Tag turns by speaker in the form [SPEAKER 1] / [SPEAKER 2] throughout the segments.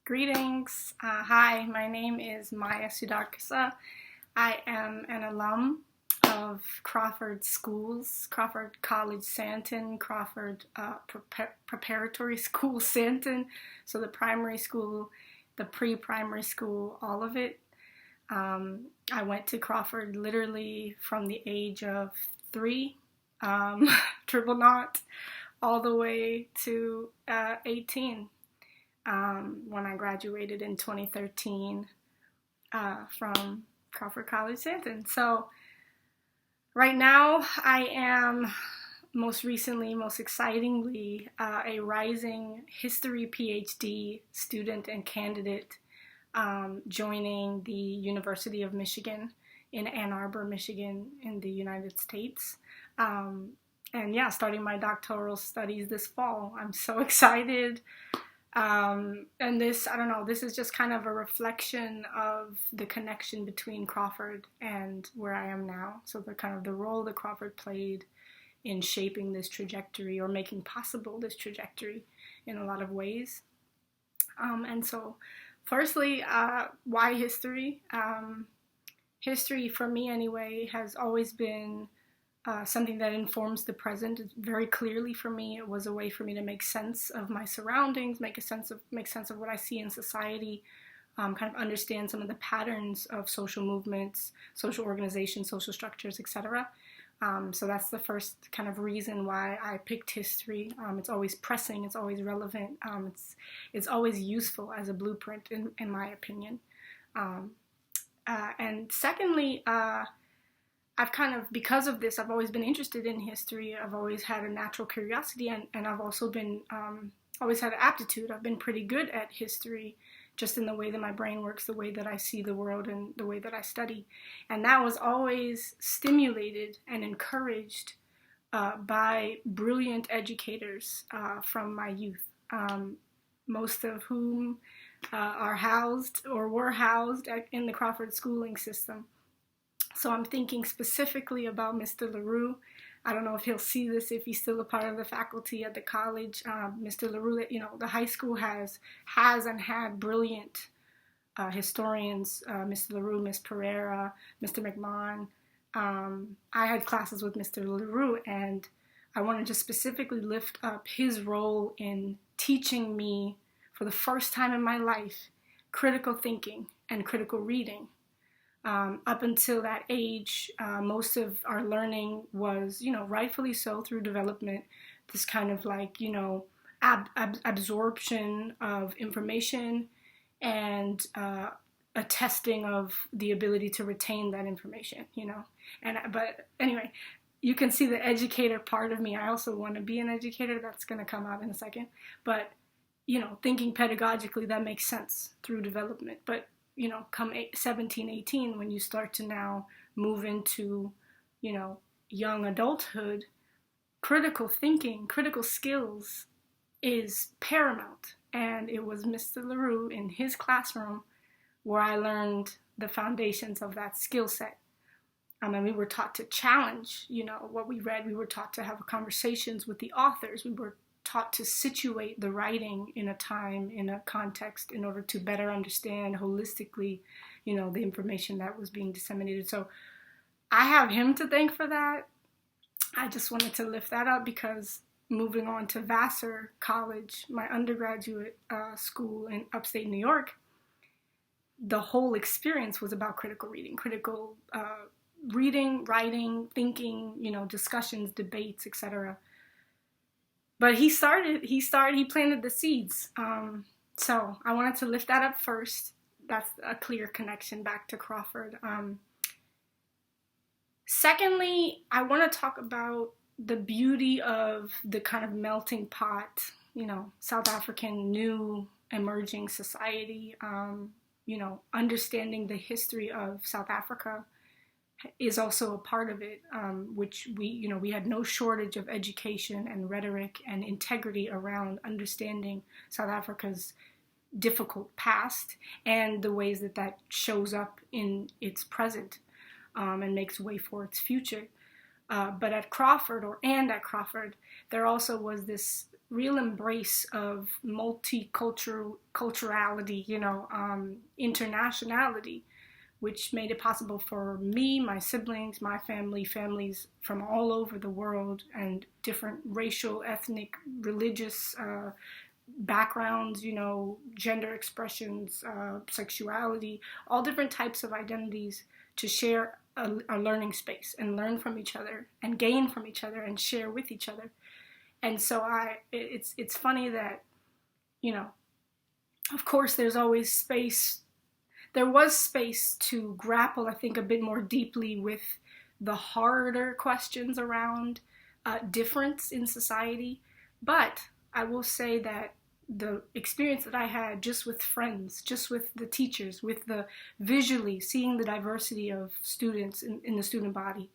[SPEAKER 1] Greetings. Hi, my name is Maya Sudakasa. I am an alum of Crawford Schools, Crawford College Santon, Crawford Preparatory School Santon. So the primary school, the pre-primary school, all of it. I went to Crawford literally from the age of 3, triple knot, all the way to 18. When I graduated in 2013 from Crawford College Santon. So right now I am most excitingly, a rising history PhD student and candidate joining the University of Michigan in Ann Arbor, Michigan in the United States. Starting my doctoral studies this fall. I'm so excited. And this is just kind of a reflection of the connection between Crawford and where I am now. So the role that Crawford played in shaping this trajectory or making possible this trajectory in a lot of ways. Firstly, why history? History, for me anyway, has always been something that informs the present very clearly for me. It was a way for me to make sense of my surroundings, make sense of what I see in society, kind of understand some of the patterns of social movements, social organizations, social structures, etc. So that's the first kind of reason why I picked history. It's always pressing, it's always relevant, it's always useful as a blueprint, in my opinion. And secondly, because of this, I've always been interested in history. I've always had a natural curiosity, and I've also been, always had an aptitude. I've been pretty good at history, just in the way that my brain works, the way that I see the world, and the way that I study. And that was always stimulated and encouraged by brilliant educators from my youth, most of whom are housed or were housed in the Crawford schooling system. So I'm thinking specifically about Mr. LaRue. I don't know if he'll see this, if he's still a part of the faculty at the college. Mr. LaRue, the high school has and had brilliant historians, Mr. LaRue, Ms. Pereira, Mr. McMahon. I had classes with Mr. LaRue, and I want to just specifically lift up his role in teaching me, for the first time in my life, critical thinking and critical reading. Up until that age, most of our learning was, rightfully so, through development, this kind of absorption of information and a testing of the ability to retain that information, But anyway, you can see the educator part of me. I also want to be an educator. That's going to come out in a second. But, thinking pedagogically, that makes sense through development. But come 17, 18, when you start to now move into, young adulthood, critical thinking, critical skills is paramount. And it was Mr. LaRue in his classroom where I learned the foundations of that skill set. We were taught to challenge, what we read. We were taught to have conversations with the authors. We were taught to situate the writing in a time, in a context, in order to better understand holistically, the information that was being disseminated. So I have him to thank for that. I just wanted to lift that up because moving on to Vassar College, my undergraduate school in upstate New York, the whole experience was about critical reading, reading, writing, thinking, discussions, debates, etc. But he planted the seeds. So I wanted to lift that up first. That's a clear connection back to Crawford. Secondly, I want to talk about the beauty of the kind of melting pot, South African new emerging society, understanding the history of South Africa is also a part of it, which we had no shortage of education and rhetoric and integrity around understanding South Africa's difficult past and the ways that shows up in its present and makes way for its future. But at Crawford, there also was this real embrace of multiculturality, internationality, which made it possible for me, my siblings, my family, families from all over the world, and different racial, ethnic, religious backgrounds, gender expressions, sexuality, all different types of identities, to share a learning space and learn from each other and gain from each other and share with each other. And so it's funny that, of course, there was space to grapple, I think, a bit more deeply with the harder questions around difference in society. But I will say that the experience that I had just with friends, just with the teachers, with the visually seeing the diversity of students in the student body,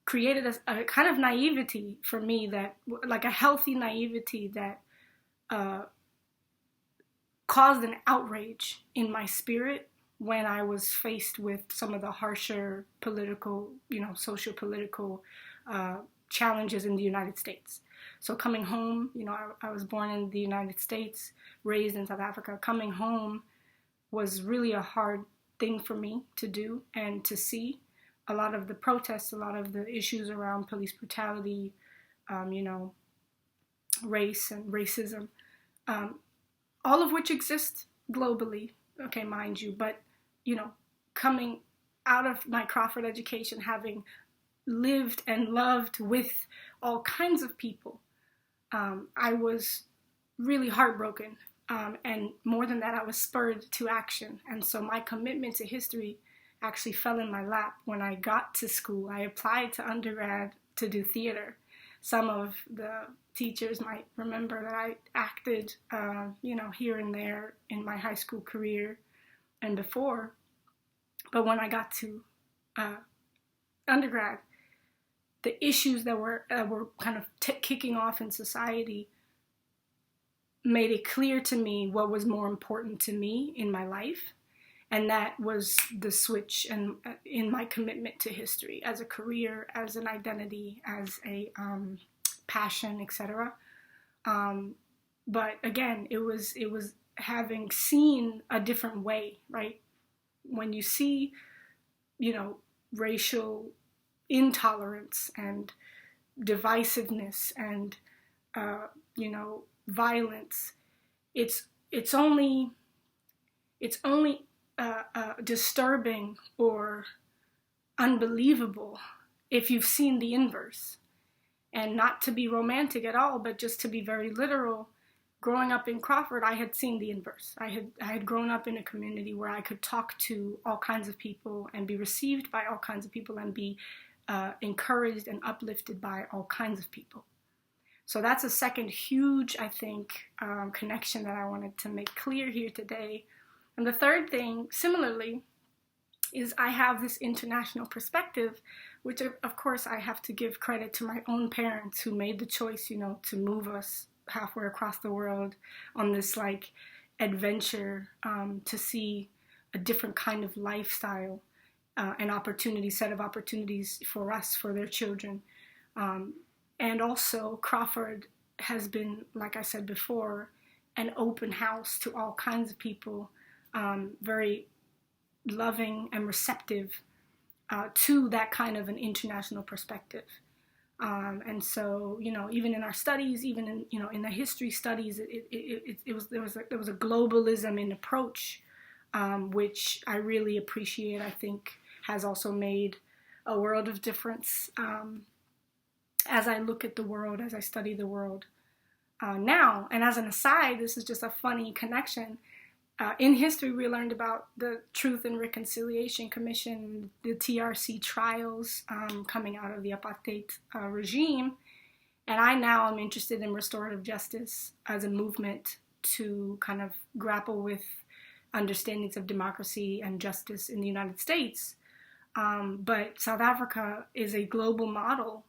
[SPEAKER 1] created a kind of naivety for me, that, like a healthy naivety that caused an outrage in my spirit when I was faced with some of the harsher political, socio-political challenges in the United States. So coming home, I was born in the United States, raised in South Africa. Coming home was really a hard thing for me to do and to see. A lot of the protests, a lot of the issues around police brutality, race and racism, all of which exist globally, okay, mind you. But, coming out of my Crawford education, having lived and loved with all kinds of people, I was really heartbroken. And more than that, I was spurred to action. And so my commitment to history actually fell in my lap when I got to school. I applied to undergrad to do theater. Some of the teachers might remember that I acted, here and there in my high school career and before. But when I got to undergrad, the issues that were kind of kicking off in society made it clear to me what was more important to me in my life. And that was the switch in my commitment to history as a career, as an identity, as a passion, etc. But again, it was having seen a different way, right? When you see, racial intolerance and divisiveness and, violence, it's only disturbing or unbelievable if you've seen the inverse. And not to be romantic at all, but just to be very literal, growing up in Crawford, I had seen the inverse. I had grown up in a community where I could talk to all kinds of people and be received by all kinds of people and be encouraged and uplifted by all kinds of people. So that's a second huge, I think, connection that I wanted to make clear here today. And the third thing, similarly, is I have this international perspective, which of course I have to give credit to my own parents who made the choice, to move us halfway across the world on this adventure to see a different kind of lifestyle and set of opportunities for us, for their children. And also Crawford has been, like I said before, an open house to all kinds of people, very loving and receptive to that kind of an international perspective. And so, even in our studies, even in the history studies, there was a globalism in approach, which I really appreciate. I think has also made a world of difference as I look at the world, as I study the world now. And as an aside, this is just a funny connection. In history, we learned about the Truth and Reconciliation Commission, the TRC trials coming out of the apartheid regime. And I now am interested in restorative justice as a movement to kind of grapple with understandings of democracy and justice in the United States. But South Africa is a global model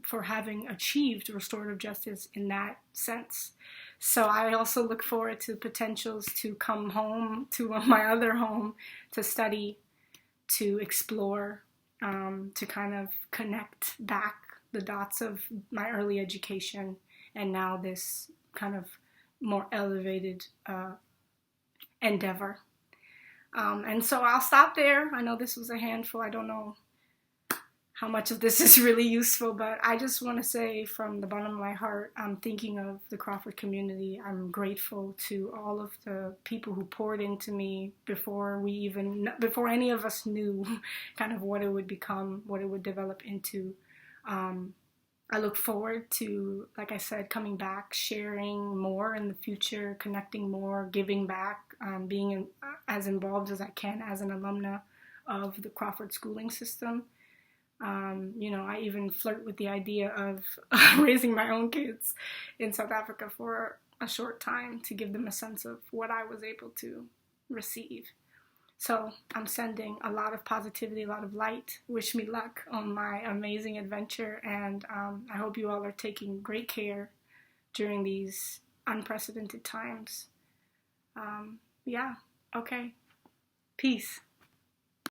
[SPEAKER 1] for having achieved restorative justice in that sense. So I also look forward to potentials to come home to my other home to study, to explore, to kind of connect back the dots of my early education and now this kind of more elevated endeavor. And so I'll stop there. I know this was a handful. I don't know how much of this is really useful, but I just want to say from the bottom of my heart, I'm thinking of the Crawford community. I'm grateful to all of the people who poured into me before any of us knew kind of what it would become, what it would develop into. I look forward to, like I said, coming back, sharing more in the future, connecting more, giving back, being as involved as I can as an alumna of the Crawford schooling system. I even flirt with the idea of raising my own kids in South Africa for a short time to give them a sense of what I was able to receive. So I'm sending a lot of positivity, a lot of light. Wish me luck on my amazing adventure, and I hope you all are taking great care during these unprecedented times. Okay. Peace.